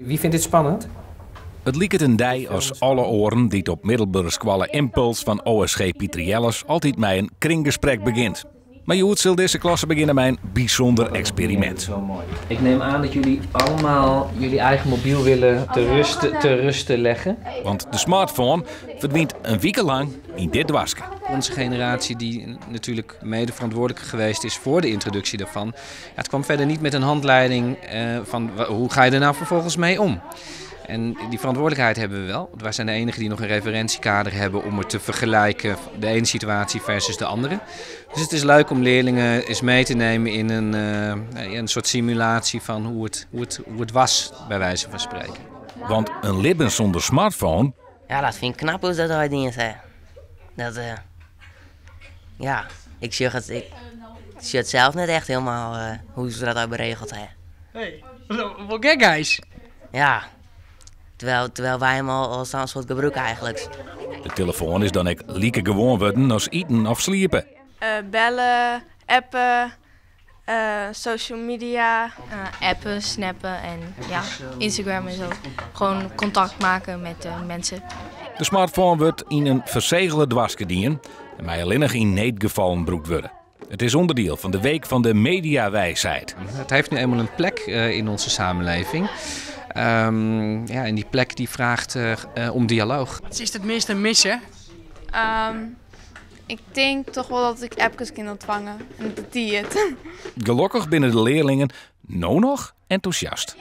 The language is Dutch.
Wie vindt dit spannend? Het lieket een dij als alle oren die het op middelbare squalle impuls van OSG Pietriellis altijd met een kringgesprek begint. Maar je zal deze klasse beginnen met een bijzonder experiment. Ik neem aan dat jullie allemaal jullie eigen mobiel willen te rusten leggen. Want de smartphone verdwijnt een week lang in dit dwarsken. Onze generatie die natuurlijk mede verantwoordelijk geweest is voor de introductie daarvan. Ja, het kwam verder niet met een handleiding van hoe ga je er nou vervolgens mee om. En die verantwoordelijkheid hebben we wel. Wij zijn de enigen die nog een referentiekader hebben om het te vergelijken, de ene situatie versus de andere. Dus het is leuk om leerlingen eens mee te nemen in een soort simulatie van hoe het was, bij wijze van spreken. Want een libben zonder smartphone... Ja, dat vind ik knap hoe ze dat uit dingen zijn. Ja, ik zie het zelf net echt helemaal hoe ze dat uit beregeld hebben. Hey, wat gek guys. Ja, terwijl wij hem al staan soort gebruiken eigenlijk. De telefoon is dan ook lieke gewoon worden als eten of sliepen. Bellen, appen, social media. Appen, snappen en ja, Instagram en zo. Gewoon contact maken met mensen. De smartphone wordt in een verzegelde dwarsken dienen en mij alleen nog in neetgevallen broekt worden. Het is onderdeel van de week van de mediawijsheid. Het heeft nu eenmaal een plek in onze samenleving. En die plek die vraagt om dialoog. Wat is het minste missen? Ik denk toch wel dat ik appjes kan ontvangen en dat die het. Gelukkig binnen de leerlingen nog enthousiast.